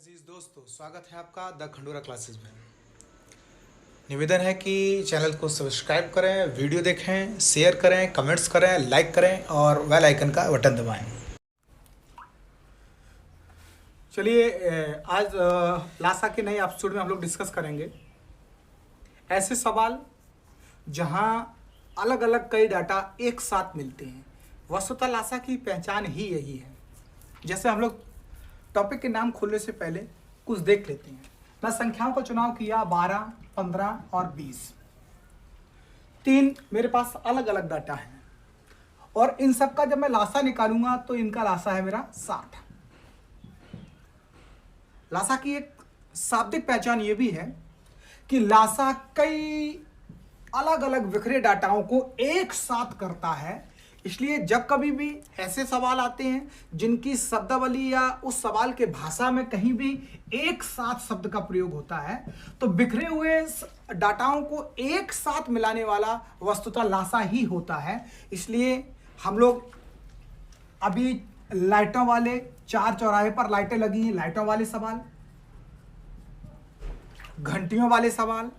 अजीज दोस्तों, स्वागत है आपका द खंडूरा क्लासेस में। निवेदन है कि चैनल को सब्सक्राइब करें, वीडियो देखें, शेयर करें, कमेंट्स करें, लाइक करें और बेल आइकन का बटन दबाएं। चलिए, आज लासा के नए एपिसोड में हम लोग डिस्कस करेंगे ऐसे सवाल जहां अलग अलग कई डाटा एक साथ मिलते हैं। वस्तुतः लासा की पहचान ही यही है। जैसे हम लोग टॉपिक के नाम खोलने से पहले कुछ देख लेते हैं। मैं संख्याओं का चुनाव किया 12, 15 और 20। 3 मेरे पास अलग अलग डाटा है और इन सब का जब मैं लासा निकालूंगा तो इनका लासा है मेरा 60। लासा की एक शाब्दिक पहचान ये भी है कि लासा कई अलग अलग बिखरे डाटाओं को एक साथ करता है। इसलिए जब कभी भी ऐसे सवाल आते हैं जिनकी शब्दावली या उस सवाल के भाषा में कहीं भी एक साथ शब्द का प्रयोग होता है तो बिखरे हुए डाटाओं को एक साथ मिलाने वाला वस्तुतः लासा ही होता है। इसलिए हम लोग अभी लाइटों वाले, चार चौराहे पर लाइटें लगी हैं, लाइटों वाले सवाल, घंटियों वाले सवाल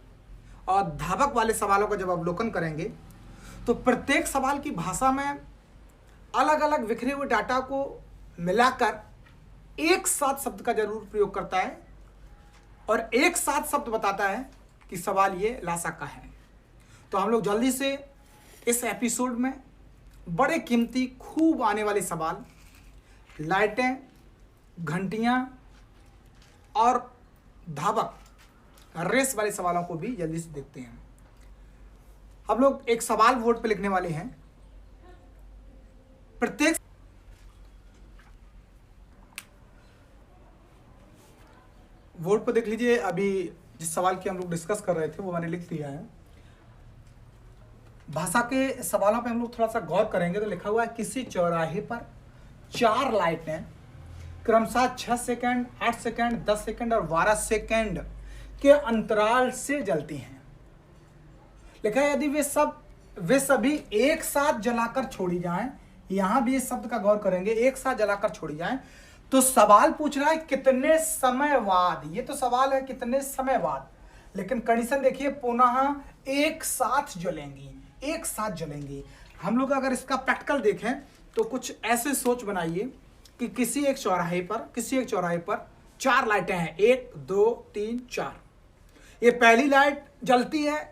और धावक वाले सवालों का जब अवलोकन करेंगे तो प्रत्येक सवाल की भाषा में अलग अलग बिखरे हुए डाटा को मिलाकर एक साथ शब्द का जरूर प्रयोग करता है और एक साथ शब्द बताता है कि सवाल ये लासा का है। तो हम लोग जल्दी से इस एपिसोड में बड़े कीमती खूब आने वाले सवाल, लाइटें, घंटियां और धावक, रेस वाले सवालों को भी जल्दी से देखते हैं। हम लोग एक सवाल बोर्ड पे लिखने वाले हैं। प्रत्येक बोर्ड पर देख लीजिए, अभी जिस सवाल की हम लोग डिस्कस कर रहे थे वो मैंने लिख दिया है। भाषा के सवालों पे हम लोग थोड़ा सा गौर करेंगे तो लिखा हुआ है किसी चौराहे पर 4 लाइटें क्रमशः 6 सेकंड, 8 सेकंड, 10 सेकंड और 12 सेकंड के अंतराल से जलती हैं। लिखा है यदि वे सभी एक साथ जलाकर छोड़ी जाएं, यहां भी इस शब्द का गौर करेंगे, एक साथ जलाकर छोड़ी जाएं, तो सवाल पूछ रहा है कितने समय बाद। ये तो सवाल है कितने समय बाद, लेकिन कंडीशन देखिए, पुनः एक साथ जलेंगी, एक साथ जलेंगी। हम लोग अगर इसका प्रैक्टिकल देखें तो कुछ ऐसे सोच बनाइए कि किसी एक चौराहे पर 4 लाइटें हैं, 1, 2, 3, 4। ये पहली लाइट जलती है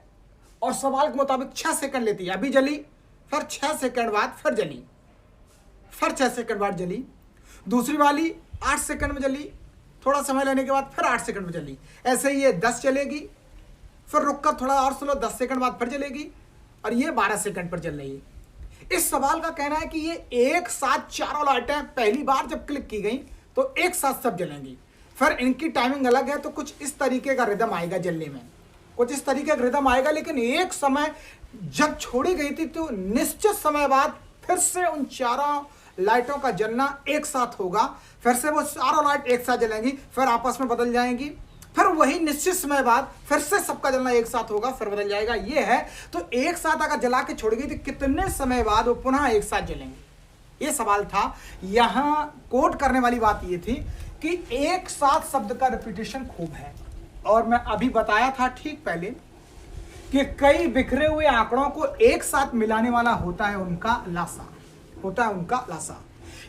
और सवाल के मुताबिक 6 सेकंड लेती है। अभी जली, फिर 6 सेकंड बाद फिर जली, फिर 6 सेकंड बाद जली। दूसरी वाली 8 सेकंड में जली, थोड़ा समय लेने के बाद फिर 8 सेकंड में जली। ऐसे ही ये 10 चलेगी, फिर रुककर थोड़ा और सुनो, 10 सेकंड बाद फिर जलेगी और ये 12 सेकंड पर जल रही है। इस सवाल का कहना है कि ये एक साथ चारों लाइटें पहली बार जब क्लिक की गई तो एक साथ सब जलेंगी। फिर इनकी टाइमिंग अलग है तो कुछ इस तरीके का रिदम आएगा जलने में, कुछ इस तरीके का रिदम आएगा। लेकिन एक समय जब छोड़ी गई थी तो निश्चित समय बाद फिर से उन चारों लाइटों का जलना एक साथ होगा। फिर से वो चारों लाइट एक साथ जलेंगी, फिर आपस में बदल जाएंगी, फिर वही निश्चित समय बाद फिर से सबका जलना एक साथ होगा, फिर बदल जाएगा। ये है तो एक साथ अगर जला के छोड़ गई तो कितने समय बाद वो पुनः एक साथ जलेंगे, ये सवाल था। यहां कोट करने वाली बात ये थी कि एक साथ शब्द का रिपीटेशन खूब है और मैं अभी बताया था ठीक पहले कि कई बिखरे हुए आंकड़ों को एक साथ मिलाने वाला होता है उनका लासा,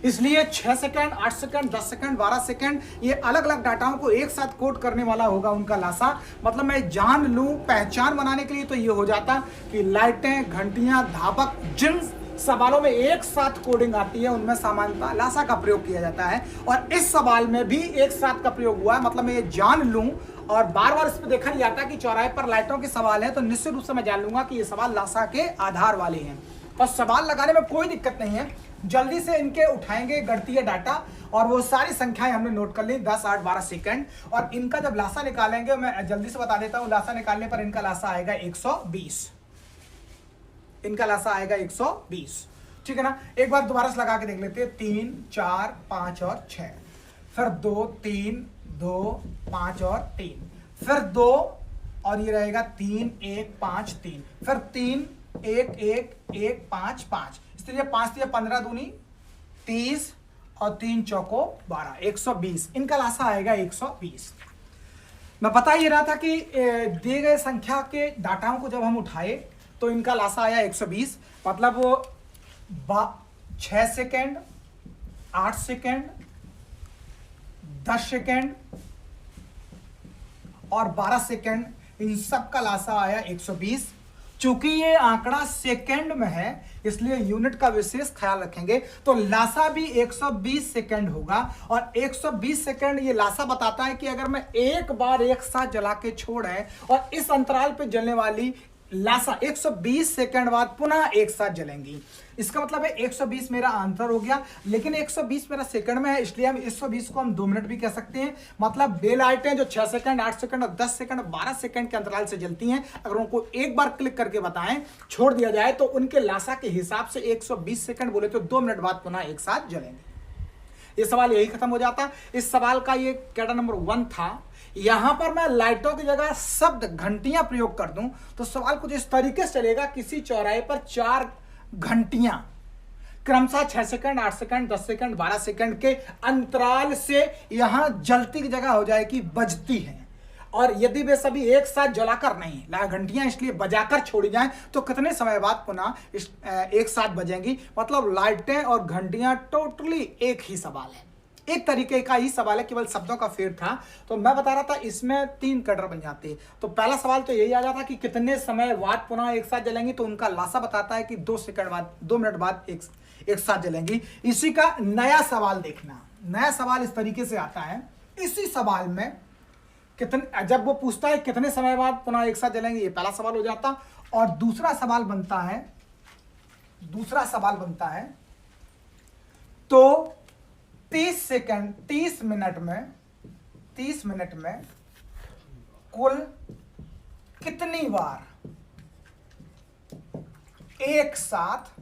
इसलिए 6 सेकंड, 8 सेकंड, 10 सेकंड, 12 सेकंड, ये अलग अलग डाटाओं को एक साथ कोड करने वाला होगा उनका लासा। मतलब मैं जान लूं, पहचान बनाने के लिए तो ये हो जाता कि लाइटें, घंटियां, धावक, जिन सवालों में एक साथ कोडिंग आती है उनमें सामान्यतः लासा का प्रयोग किया जाता है और इस सवाल में भी एक साथ का प्रयोग हुआ है। मतलब मैं ये जान लूं और बार बार इस पर देखा नहीं जाता कि चौराहे पर लाइटों के सवाल है तो निश्चित रूप से मैं जान लूंगा कि ये सवाल लासा के आधार वाले हैं और सवाल लगाने में कोई दिक्कत नहीं है। जल्दी से इनके उठाएंगे गणितीय डाटा और वो सारी संख्याएं हमने नोट कर ली, 10, 8, 12 सेकंड, और इनका जब लासा निकालेंगे मैं जल्दी से बता देता हूं। लासा निकालने पर इनका लासा आएगा 120, इनका लासा आएगा 120, ठीक है ना। एक बार दोबारा से लगा के देख लेते हैं, 3, 4, 5 और 6, फिर 2, 3, 2, 5 और 3, फिर 2 और ये रहेगा 3, 1, 5, 3, फिर 3, 1, 1, 1, 5, 5, इसलिए 5 3 15 दूनी 30 और 3 चौको 12, 120। इनका लासा आएगा 120। मैं बता ये रहा था कि दिए गए संख्या के डाटाओं को जब हम उठाए तो इनका लासा आया 120, मतलब वो 6 सेकेंड, 8 सेकेंड, 10 सेकेंड और 12 सेकेंड, इन सब का लासा आया 120। चूंकि ये आंकड़ा सेकेंड में है इसलिए यूनिट का विशेष ख्याल रखेंगे, तो लासा भी 120 सेकेंड होगा। और 120 सेकेंड ये लासा बताता है कि अगर मैं एक बार एक साथ जला के छोड़े और इस अंतराल पे जलने वाली लासा 120 सेकंड बाद पुनः एक साथ जलेंगी। इसका मतलब है 120 मेरा आंसर हो गया, लेकिन 120 मेरा सेकंड में है इसलिए हम 120 को हम 2 मिनट भी कह सकते हैं। मतलब वे लाइटें जो 6 सेकंड, 8 सेकंड और 10 सेकंड, 12 सेकंड के अंतराल से जलती हैं, अगर उनको एक बार क्लिक करके बताएं, छोड़ दिया जाए तो उनके लासा के हिसाब से 120 सेकंड बोले तो 2 मिनट बाद पुनः एक साथ जलेंगे। ये सवाल यही खत्म हो जाता। इस सवाल का ये कैडर नंबर 1 था। यहां पर मैं लाइटों की जगह शब्द घंटियां प्रयोग कर दूं तो सवाल कुछ इस तरीके से चलेगा। किसी चौराहे पर 4 घंटियां क्रमशः 6 सेकंड, 8 सेकंड, 10 सेकंड, 12 सेकंड के अंतराल से यहां जलती की जगह हो जाएगी बजती हैं। और यदि वे सभी एक साथ जलाकर नहीं, घंटियां इसलिए बजाकर छोड़ी जाएं तो कितने समय बाद पुनः एक साथ बजेंगी। मतलब लाइटें और घंटियां टोटली एक ही सवाल है, एक तरीके का ही सवाल है, केवल शब्दों का फेर था। तो मैं बता रहा था इसमें 3 कैडर बन जाते हैं। तो पहला सवाल तो यही आ जाता कि कितने समय बाद पुनः एक साथ जलेंगी, तो उनका लासा बताता है कि 2 सेकंड बाद, 2 मिनट बाद एक साथ जलेंगी। इसी का नया सवाल देखना। नया सवाल इस तरीके से आता है। इसी सवाल में कितने, जब वो पूछता है कितने समय बाद पुनः एक साथ जलेंगे, ये पहला सवाल हो जाता। और दूसरा सवाल बनता है तो 30 सेकंड, 30 मिनट में कुल कितनी बार एक साथ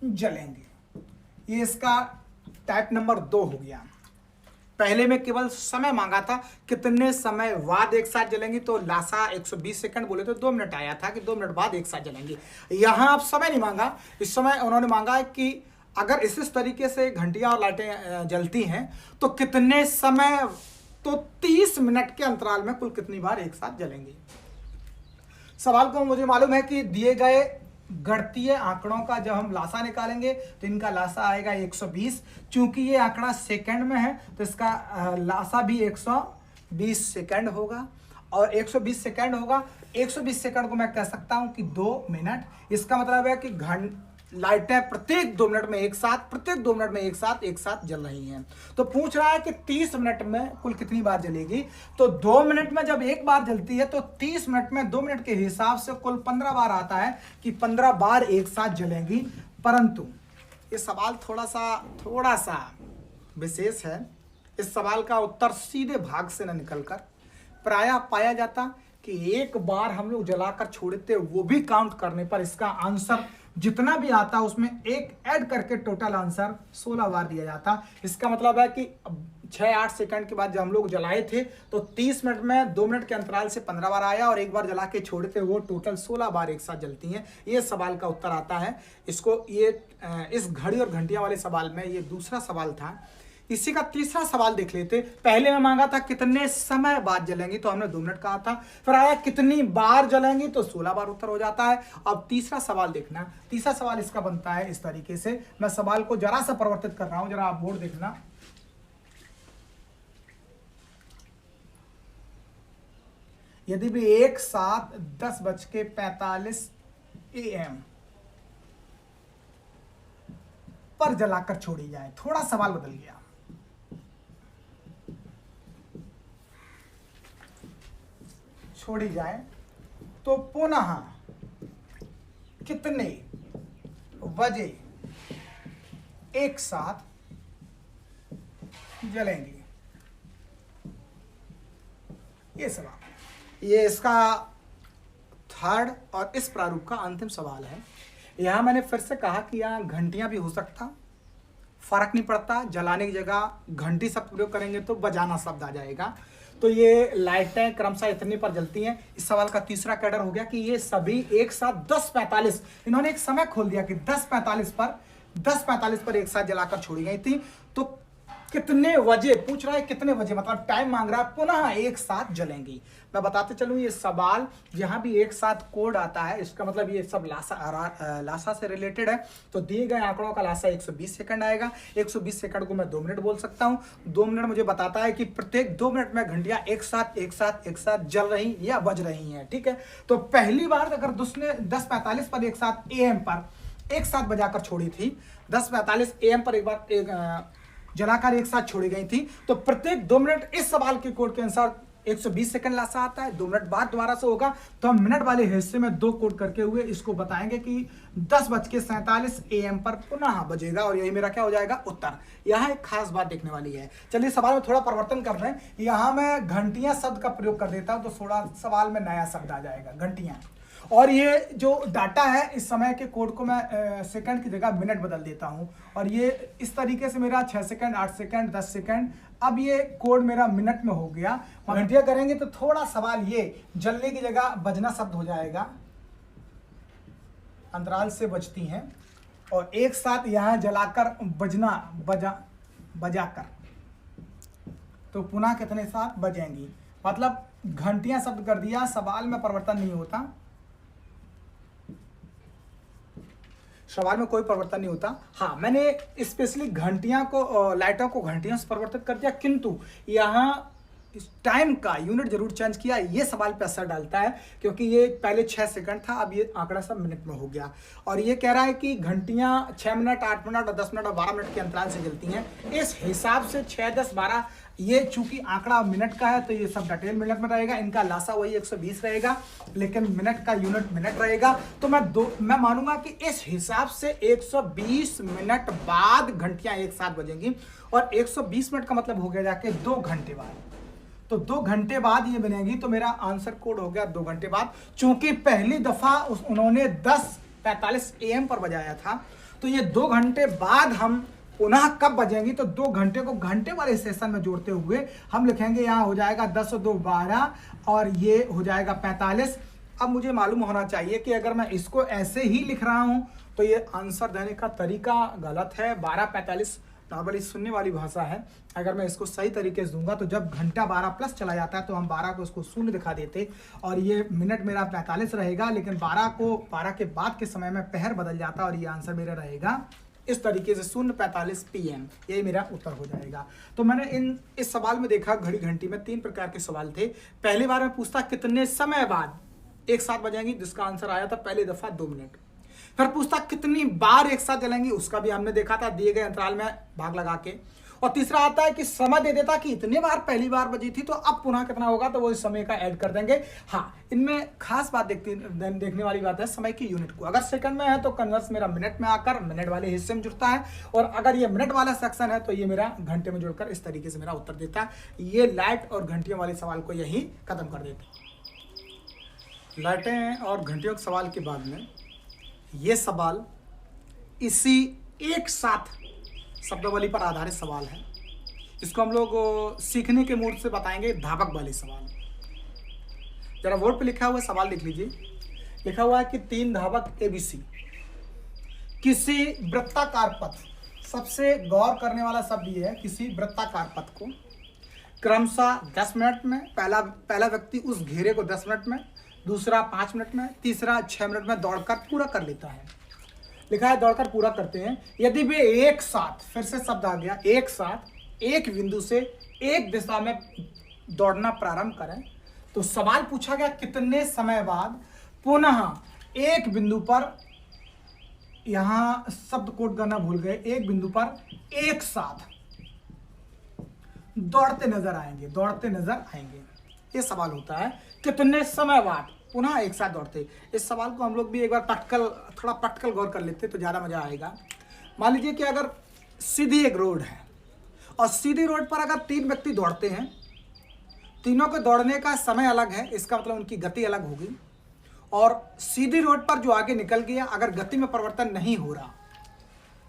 जलेंगे। ये इसका टाइप नंबर 2 हो गया। पहले में केवल समय मांगा था, कितने समय बाद एक साथ जलेंगी, तो लासा 120 सेकंड बोले तो 2 मिनट आया था कि 2 मिनट बाद एक साथ जलेंगी। यहां आप समय नहीं मांगा, इस समय उन्होंने मांगा है कि अगर इस तरीके से घंटियां और लाइटें जलती हैं तो कितने समय, तो 30 मिनट के अंतराल में कुल कितनी बार एक साथ जलेंगी। सवाल को मुझे मालूम है कि दिए गए गणितीय आंकड़ों का जब हम लासा निकालेंगे तो इनका लासा आएगा 120। चूंकि ये आंकड़ा सेकंड में है तो इसका लासा भी 120 सेकंड होगा। और 120 सेकंड होगा, 120 सेकंड को मैं कह सकता हूं कि 2 मिनट। इसका मतलब है कि लाइटें प्रत्येक 2 मिनट में एक साथ जल रही हैं। तो पूछ रहा है कि 30 मिनट में कुल कितनी बार जलेगी। तो 2 मिनट में जब एक बार जलती है तो 30 मिनट में 2 मिनट के हिसाब से कुल 15 बार आता है कि 15 बार एक साथ जलेंगी। परंतु ये सवाल थोड़ा सा विशेष है। इस सवाल का उत्तर सीधे भाग से न निकलकर प्रायः पाया जाता कि एक बार हम लोग जलाकर छोड़ते, वो भी काउंट करने पर इसका आंसर जितना भी आता उसमें एक ऐड करके टोटल आंसर 16 बार दिया जाता। इसका मतलब है कि 6-8 सेकंड के बाद जब हम लोग जलाए थे तो 30 मिनट में 2 मिनट के अंतराल से 15 बार आया और एक बार जला के छोड़े थे, वो टोटल 16 बार एक साथ जलती हैं। ये सवाल का उत्तर आता है। इसको ये इस घड़ी और घंटियां वाले सवाल में ये दूसरा सवाल था। इसी का तीसरा सवाल देख लेते। पहले में मांगा था कितने समय बाद जलेंगी, तो हमने 2 मिनट कहा था। फिर आया कितनी बार जलेंगी, तो 16 बार उत्तर हो जाता है। अब तीसरा सवाल देखना। तीसरा सवाल इसका बनता है इस तरीके से। मैं सवाल को जरा सा परिवर्तित कर रहा हूं, जरा आप बोर्ड देखना। यदि भी एक साथ 10:45 AM पर जलाकर छोड़ी जाए, थोड़ा सवाल बदल गया। छोड़ी जाए तो पुनः कितने बजे एक साथ जलेंगी। ये सवाल, ये इसका थर्ड और इस प्रारूप का अंतिम सवाल है। यहां मैंने फिर से कहा कि यहां घंटियां भी हो सकता, फर्क नहीं पड़ता। जलाने की जगह घंटी शब्द प्रयोग करेंगे तो बजाना शब्द आ जाएगा। तो ये लाइटें क्रमशः इतनी पर जलती हैं। इस सवाल का तीसरा कैडर हो गया कि ये सभी एक साथ 10:45, इन्होंने एक समय खोल दिया कि 10:45 पर 10:45 पर एक साथ जलाकर छोड़ी गई थी। तो कितने बजे पूछ रहा है, कितने बजे मतलब टाइम मांग रहा है, पुनः एक साथ जलेंगी। मैं बताते चलूं ये सवाल जहां भी एक साथ कोड आता है इसका मतलब ये सब लासा से रिलेटेड है। तो दिए गए आंकड़ों का लासा 120 सेकंड आएगा। 120 सेकंड को मैं 2 मिनट बोल सकता हूं। 2 मिनट मुझे बताता है कि प्रत्येक 2 मिनट में घंटियां एक साथ जल रही या बज रही हैं। ठीक है, तो पहली बार अगर उसने 10:45 पर एक साथ AM पर एक साथ बजाकर छोड़ी थी, 10:45 AM पर एक बार जलाकर एक साथ छोड़ी गई थी, तो प्रत्येक 2 मिनट इस सवाल के कोड के अनुसार 120 सेकंड लासा आता है। 2 मिनट बाद दोबारा से होगा। तो हम मिनट वाले हिस्से में 2 कोड करके हुए इसको बताएंगे कि 10:47 AM पर पुनः बजेगा और यही मेरा क्या हो जाएगा उत्तर। यहाँ एक खास बात देखने वाली है। चलिए सवाल में थोड़ा परिवर्तन कर रहे हैं। यहाँ मैं घंटियां शब्द का प्रयोग कर देता हूं तो थोड़ा सवाल में नया शब्द आ जाएगा घंटियां। और ये जो डाटा है इस समय के कोड को मैं सेकंड की जगह मिनट बदल देता हूं और ये इस तरीके से मेरा 6 सेकंड 8 सेकंड 10 सेकंड अब ये कोड मेरा मिनट में हो गया। घंटियां करेंगे तो थोड़ा सवाल ये जलने की जगह बजना शब्द हो जाएगा, अंतराल से बजती हैं और एक साथ यहां जलाकर बजना बजाकर तो पुनः कितने साथ बजेंगी। मतलब घंटियां शब्द कर दिया, सवाल में परिवर्तन नहीं होता, सवाल में कोई परिवर्तन नहीं होता। हाँ, मैंने स्पेशली घंटियां को लाइटों को घंटियों से परिवर्तित कर दिया, किंतु यहाँ टाइम का यूनिट जरूर चेंज किया। ये सवाल पे असर डालता है क्योंकि ये पहले 6 सेकंड था, अब ये आंकड़ा सब मिनट में हो गया। और ये कह रहा है कि घंटियां 6 मिनट 8 मिनट और 10 मिनट और 12 मिनट के अंतराल से जलती हैं। इस हिसाब से 6 10 12 ये चूंकि आंकड़ा मिनट का है तो ये सब डिटेल मिनट में रहेगा। इनका लासा वही 120 रहेगा लेकिन मिनट का यूनिट मिनट रहेगा। तो मैं मानूंगा कि इस हिसाब से 120 मिनट बाद घंटियां एक साथ बजेंगी और 120 मिनट का मतलब हो गया जाके 2 घंटे बाद। तो 2 घंटे बाद ये बनेगी। तो मेरा आंसर कोड हो गया 2 घंटे बाद। चूंकि पहली दफा उन्होंने 10:45 AM पर बजाया था तो ये 2 घंटे बाद हम पुनः कब बजेंगी। तो 2 घंटे को घंटे वाले सेशन में जोड़ते हुए हम लिखेंगे यहाँ हो जाएगा 10 और 2 12 और ये हो जाएगा 45। अब मुझे मालूम होना चाहिए कि अगर मैं इसको ऐसे ही लिख रहा हूं तो ये आंसर देने का तरीका गलत है। 12:45 नॉर्मली सुनने वाली भाषा है। अगर मैं इसको सही तरीके से दूंगा तो जब घंटा 12 प्लस चला जाता है तो हम 12 को उसको शून्य दिखा देते और ये मिनट मेरा 45 रहेगा। लेकिन 12 के बाद के समय में पहर बदल जाता और ये आंसर मेरा रहेगा इस तरीके से 0:45 PM। यही मेरा उत्तर हो जाएगा। तो मैंने इस सवाल में देखा घड़ी घंटी में 3 प्रकार के सवाल थे। पहली बार में पूछता कितने समय बाद एक साथ बजेंगी, जिसका आंसर आया था पहली दफा 2 मिनट। फिर पूछता कितनी बार एक साथ जलेंगी, उसका भी हमने देखा था दिए गए अंतराल में भाग लगा के। और तीसरा आता है कि समय दे देता कि इतने बार पहली बार बजी थी तो अब पुनः कितना होगा, तो वो इस समय का ऐड कर देंगे। हाँ, इनमें खास बात देखने वाली बात है समय की यूनिट को। अगर सेकंड में है तो कन्वर्स मेरा मिनट में आकर मिनट वाले हिस्से में जुड़ता है और अगर ये मिनट वाला सेक्शन है तो ये मेरा घंटे में जुड़कर इस तरीके से मेरा उत्तर देता है। ये लाइट और घंटियों वाले सवाल को यही खत्म कर देते हैं। लाइटें और घंटियों के सवाल के बाद में ये सवाल इसी एक साथ शब्दावली पर आधारित सवाल है। इसको हम लोग सीखने के मूड से बताएंगे। धावक वाले सवाल जरा बोर्ड पे लिखा हुआ सवाल लिख लीजिए। लिखा हुआ है कि 3 धावक ABC किसी वृत्ताकार पथ, सबसे गौर करने वाला शब्द ये है किसी वृत्ताकार पथ को क्रमशः 10 मिनट में, पहला व्यक्ति उस घेरे को 10 मिनट में, दूसरा 5 मिनट में, तीसरा 6 मिनट में दौड़कर पूरा कर लेता है। लिखा है दौड़कर पूरा करते हैं। यदि वे एक साथ, फिर से शब्द आ गया, एक साथ एक बिंदु से एक दिशा में दौड़ना प्रारंभ करें तो सवाल पूछा गया कितने समय बाद पुनः एक बिंदु पर, यहां शब्द कोड करना भूल गए, एक बिंदु पर एक साथ दौड़ते नजर आएंगे। ये सवाल होता है कितने समय बाद पुनः एक साथ दौड़ते। इस सवाल को हम लोग भी एक बार थोड़ा प्रैक्टिकल गौर कर लेते तो ज़्यादा मज़ा आएगा। मान लीजिए कि अगर सीधी एक रोड है और सीधी रोड पर अगर 3 व्यक्ति दौड़ते हैं, तीनों के दौड़ने का समय अलग है, इसका मतलब उनकी गति अलग होगी। और सीधी रोड पर जो आगे निकल गया, अगर गति में परिवर्तन नहीं हो रहा,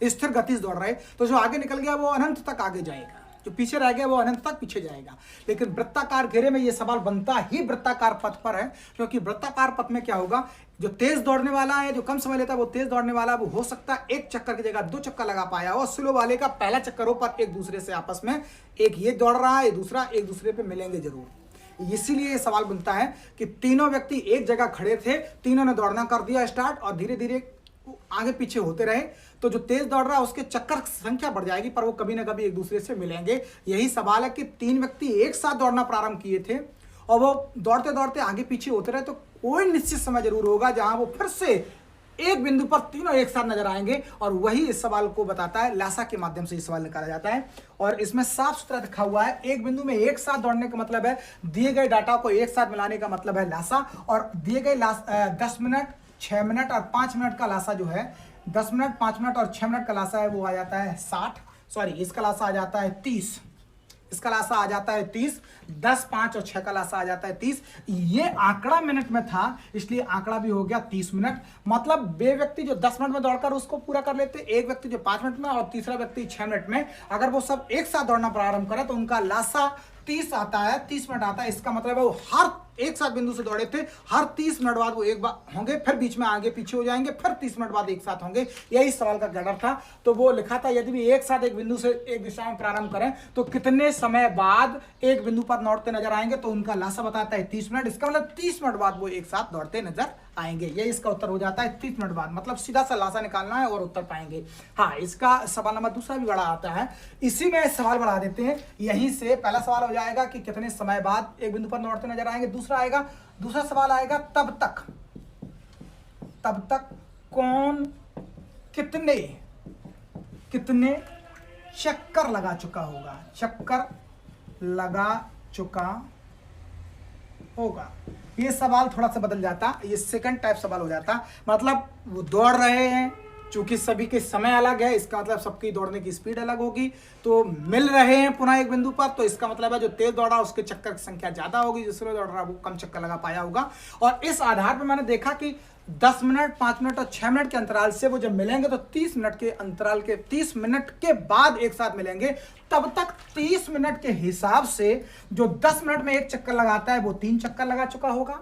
स्थिर गति से दौड़ रहे, तो जो आगे निकल गया वो अनंत तक आगे जाएगा। जो पीछे रह गया वो अनंत तक पीछे जाएगा। लेकिन वृत्ताकार घेरे में ये सवाल बनता ही वृत्ताकार पथ पर है, क्योंकि वृत्ताकार पथ में क्या होगा, जो तेज दौड़ने वाला है, जो कम समय लेता है, वो तेज दौड़ने वाला वो हो सकता है एक चक्कर की जगह 2 चक्कर लगा पाया हो। स्लो वाले का पहला चक्कर हो पर एक दूसरे से आपस में, एक ये दौड़ रहा है, दूसरा एक दूसरे पे मिलेंगे जरूर। इसीलिए ये सवाल बनता है कि तीनों व्यक्ति एक जगह खड़े थे, तीनों ने दौड़ना कर दिया स्टार्ट और धीरे धीरे आगे पीछे होते रहे, तो जो तेज दौड़ रहा है उसके चक्कर संख्या बढ़ जाएगी, पर वो कभी ना कभी एक दूसरे से मिलेंगे। यही सवाल है कि 3 व्यक्ति एक साथ दौड़ना प्रारंभ किए थे और वो दौड़ते दौड़ते आगे पीछे होते रहे, तो कोई निश्चित समय जरूर होगा जहां वो फिर से एक बिंदु पर तीनों एक साथ नजर आएंगे। और वही इस सवाल को बताता है, लासा के माध्यम से ये सवाल निकाला जाता है। और इसमें साफ सुथरा लिखा हुआ है, एक बिंदु में एक साथ दौड़ने का मतलब है, दिए गए डाटा को एक साथ मिलाने का मतलब है लासा, और दिए गए 10 मिनट, 6 मिनट और 5 मिनट का लासा जो है, 10 मिनट, 5 मिनट और 6 मिनट का लासा है वो आ जाता है 60, सॉरी इसका लासा आ जाता है 30, इसका लासा आ जाता है 30, 10, 5 और 6 का लासा आ जाता है 30। ये आंकड़ा मिनट में था, इसलिए आंकड़ा भी हो गया 30 मिनट। मतलब वे व्यक्ति जो 10 मिनट में दौड़कर उसको पूरा कर लेते, एक व्यक्ति जो 5 मिनट में और तीसरा व्यक्ति 6 मिनट में, अगर वो सब एक साथ दौड़ना प्रारंभ करे तो उनका लासा 30 आता है, 30 मिनट आता है। इसका मतलब है वो हर एक साथ बिंदु से दौड़े थे, हर 30 मिनट बाद वो एक बार होंगे, फिर बीच में आगे पीछे हो जाएंगे, फिर 30 मिनट बाद एक साथ होंगे। यही सवाल का गड़र था। तो वो लिखा था यदि भी एक साथ एक बिंदु से एक दिशा में प्रारंभ करें तो कितने समय बाद एक बिंदु पर दौड़ते नजर आएंगे, तो उनका लासा बताता है 30 मिनट। इसका मतलब 30 मिनट बाद वो एक साथ दौड़ते नजर आएंगे। ये इसका उत्तर हो जाता है 30 मिनट बाद, मतलब सीधा सा लासा निकालना है और उत्तर पाएंगे। हाँ, इसका सवाल नंबर दूसरा भी बड़ा आता है, इसी में सवाल बढ़ा देते हैं। यहीं से पहला सवाल हो जाएगा कि कितने समय बाद एक बिंदु पर दौड़ते नजर आएंगे। दूसरा सवाल आएगा तब तक कौन कितने चक्कर लगा चुका होगा। ये सवाल थोड़ा सा बदल जाता, ये सेकंड टाइप सवाल हो जाता। मतलब वो दौड़ रहे हैं, चूंकि सभी के समय अलग है, इसका मतलब सबकी दौड़ने की स्पीड अलग होगी, तो मिल रहे हैं पुनः एक बिंदु पर, तो इसका मतलब है जो तेज दौड़ा उसके चक्कर की संख्या ज्यादा होगी, जो स्लो दौड़ रहा वो कम चक्कर लगा पाया होगा। और इस आधार पर मैंने देखा कि 10 मिनट, 5 मिनट और 6 मिनट के अंतराल से वो जब मिलेंगे तो 30 मिनट के अंतराल के 30 मिनट के बाद एक साथ मिलेंगे। तब तक 30 मिनट के हिसाब से जो 10 मिनट में एक चक्कर लगाता है वो 3 चक्कर लगा चुका होगा,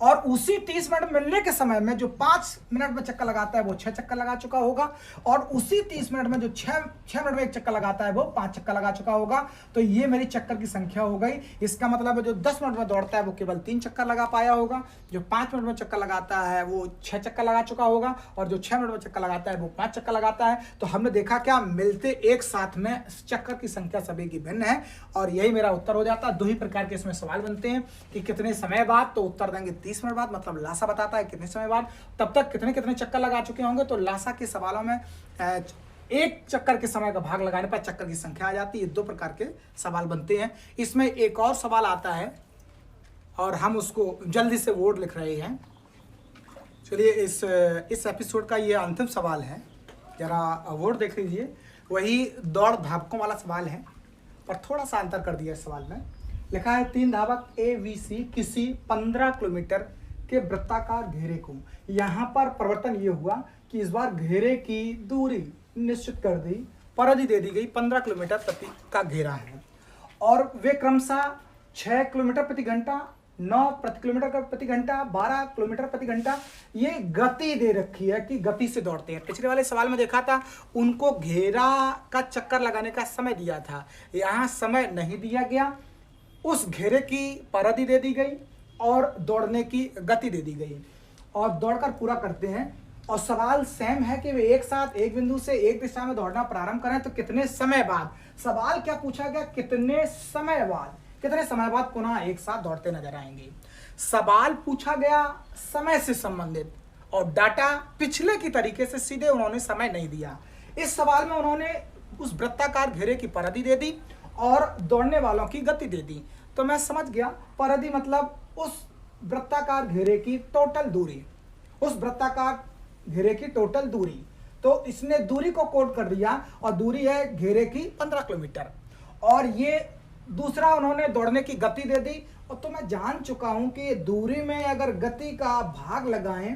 और उसी 30 मिनट मिलने के समय में जो 5 मिनट में चक्कर लगाता है वो 6 चक्कर लगा चुका होगा, और उसी 30 मिनट में जो 6 मिनट में एक चक्कर लगाता है वो 5 चक्कर लगा चुका होगा। तो ये मेरी चक्कर की संख्या हो गई। इसका मतलब है जो 10 मिनट में दौड़ता है वो केवल 3 चक्कर लगा पाया होगा, जो 5 मिनट में चक्कर लगाता है वो 6 चक्कर लगा चुका होगा, और जो 6 मिनट में चक्कर लगाता है वो 5 चक्कर लगाता है। तो हमने देखा क्या, मिलते एक साथ में चक्कर की संख्या सभी की भिन्न है, और यही मेरा उत्तर हो जाता है। 2 ही प्रकार के इसमें सवाल बनते हैं कि कितने समय बाद, तो उत्तर देंगे 30 मिनट बाद, मतलब लासा बताता है कितने समय बाद। तब तक कितने चक्कर लगा चुके होंगे, तो लासा के सवालों में एक चक्कर के समय का भाग लगाने पर चक्कर की संख्या आ जाती है। 2 प्रकार के सवाल बनते हैं। इसमें एक और सवाल आता है और हम उसको जल्दी से वर्ड लिख रहे हैं। चलिए इस एपिसोड का ये अंतिम सवाल है, जरा वर्ड देख लीजिए। वही दौड़ धावकों वाला सवाल है, पर थोड़ा सा अंतर कर दिया इस सवाल में। लिखा है 3 धावक ABC किसी 15 किलोमीटर के वृत्ताकार घेरे को, यहाँ पर परिवर्तन ये हुआ कि इस बार घेरे की दूरी निश्चित कर दी, परिधि दे दी गई 15 किलोमीटर प्रति का घेरा है, और वे क्रमशः 6 किलोमीटर प्रति घंटा, 9 किलोमीटर प्रति घंटा, 12 किलोमीटर प्रति घंटा ये गति दे रखी है कि गति से दौड़ते हैं। पिछले वाले सवाल में देखा था उनको घेरा का चक्कर लगाने का समय दिया था, यहाँ समय नहीं दिया गया, उस घेरे की परिधि दे दी गई और दौड़ने की गति दे दी गई, और दौड़कर पूरा करते हैं। और सवाल सेम है कि वे एक साथ एक बिंदु से एक दिशा में दौड़ना प्रारंभ करें तो कितने समय बाद। सवाल क्या पूछा गया, कितने समय बाद पुनः एक साथ दौड़ते नजर आएंगे। सवाल पूछा गया समय से संबंधित, और डाटा पिछले की तरीके से सीधे उन्होंने समय नहीं दिया। इस सवाल में उन्होंने उस वृत्ताकार घेरे की परिधि दे दी और दौड़ने वालों की गति दे दी। तो मैं समझ गया, परिधि मतलब उस वृत्ताकार घेरे की टोटल दूरी, तो इसने दूरी को कोड कर दिया, और दूरी है घेरे की 15 किलोमीटर, और ये दूसरा उन्होंने दौड़ने की गति दे दी। और तो मैं जान चुका हूं कि दूरी में अगर गति का भाग लगाएं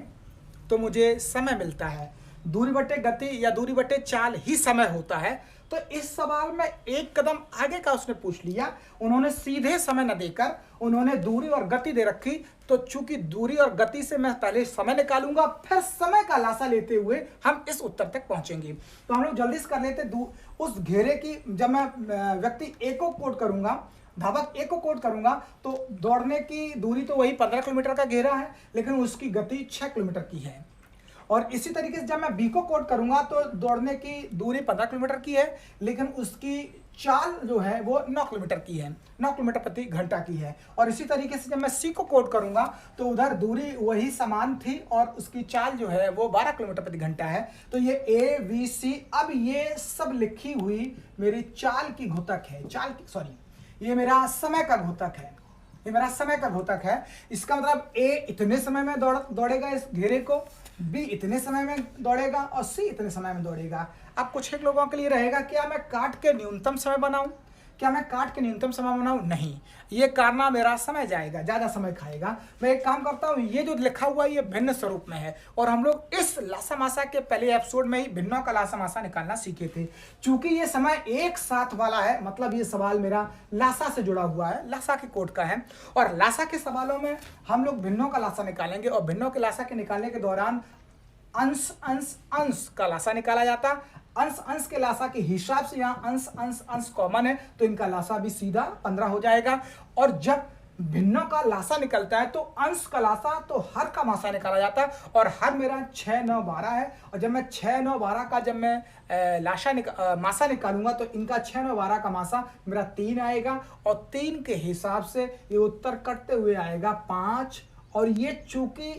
तो मुझे समय मिलता है। दूरी बटे गति या दूरी बटे चाल ही समय होता है, तो इस सवाल में एक कदम आगे का उसने पूछ लिया। उन्होंने सीधे समय न देकर उन्होंने दूरी और गति दे रखी। तो चूंकि दूरी और गति से मैं पहले समय निकालूंगा, फिर समय का लासा लेते हुए हम इस उत्तर तक पहुंचेंगे। तो हम लोग जल्दी से कर लेते। उस घेरे की जब मैं व्यक्ति ए को कोट करूंगा, धावक ए को कोट करूंगा, तो दौड़ने की दूरी तो वही 15 किलोमीटर का घेरा है, लेकिन उसकी गति 6 किलोमीटर की है। और इसी तरीके से जब मैं बी को कोट करूंगा तो दौड़ने की दूरी 15 किलोमीटर की है, लेकिन उसकी चाल जो है वो 9 किलोमीटर की है, 9 किलोमीटर प्रति घंटा की है। और इसी तरीके से जब मैं सी को कोट करूंगा तो उधर दूरी वही समान थी और उसकी चाल जो है वो 12 किलोमीटर प्रति घंटा है। तो ये ए बी सी, अब ये सब लिखी हुई मेरी चाल की घोतक है, ये मेरा समय का घोतक है, ये मेरा समय का घोतक है। इसका मतलब ए इतने समय में दौड़ेगा इस घेरे को, बी इतने समय में दौड़ेगा और सी इतने समय में दौड़ेगा। अब कुछ एक लोगों के लिए रहेगा क्या मैं काट के न्यूनतम समय बनाऊं, नहीं, ये करना मेरा समय जाएगा, ज्यादा समय खाएगा। मैं एक काम करता हूँ, ये जो लिखा हुआ है ये भिन्न स्वरूप में है और हम लोग इस लासा मासा के पहले एपिसोड में ही भिन्नों का लासा मासा निकालना सीखे थे। चूंकि ये समय एक साथ वाला है, मतलब ये सवाल मेरा लासा से जुड़ा हुआ है, लासा के कोड का है। और लासा के सवालों में हम लोग भिन्नों का लासा निकालेंगे और भिन्नों के लासा के निकालने के दौरान अंश का लासा निकाला जाता। अंश के लासा के हिसाब से यहाँ अंश कॉमन है, तो इनका लासा भी सीधा 15 हो जाएगा। और जब भिन्नों का लासा निकलता है तो अंश का लासा तो हर का मासा निकाला जाता है और हर मेरा 6 9 12 है। और जब मैं 6 9 12 का जब मैं मासा निकालूंगा तो इनका 6 9 12 का मासा मेरा 3 आएगा और 3 के हिसाब से ये उत्तर कटते हुए आएगा 5। और ये चूंकि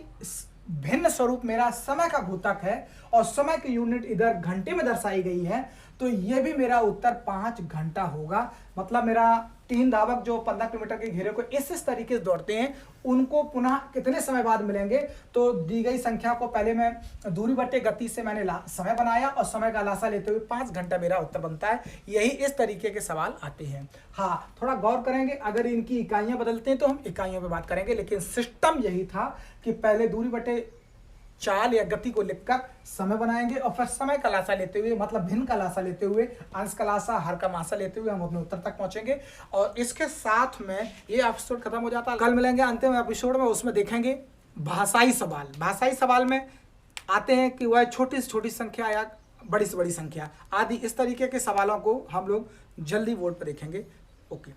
भिन्न स्वरूप मेरा समय का घोतक है और समय की यूनिट इधर घंटे में दर्शाई गई है, तो ये भी मेरा उत्तर 5 घंटा होगा। मतलब मेरा 3 धावक जो 15 किलोमीटर के घेरे को इस तरीके से दौड़ते हैं, उनको पुनः कितने समय बाद मिलेंगे। तो दी गई संख्या को पहले मैं दूरी बटे गति से मैंने समय बनाया और समय का लासा लेते हुए 5 घंटा मेरा उत्तर बनता है। यही इस तरीके के सवाल आते हैं। हाँ, थोड़ा गौर करेंगे, अगर इनकी इकाइयां बदलते हैं तो हम इकाइयों पे बात करेंगे, लेकिन सिस्टम यही था कि पहले दूरी बटे चाल या गति को लिखकर समय बनाएंगे और फिर समय का लासा लेते हुए, मतलब भिन्न का लासा लेते हुए, अंश का लासा, हर का मासा लेते हुए हम अपने उत्तर तक पहुंचेंगे। और इसके साथ में ये एपिसोड खत्म हो जाता है। कल मिलेंगे अंतिम एपिसोड में, उसमें देखेंगे भाषाई सवाल। भाषाई सवाल में आते हैं कि वह छोटी से छोटी संख्या या बड़ी से बड़ी संख्या आदि, इस तरीके के सवालों को हम लोग जल्दी बोर्ड पर देखेंगे। ओके।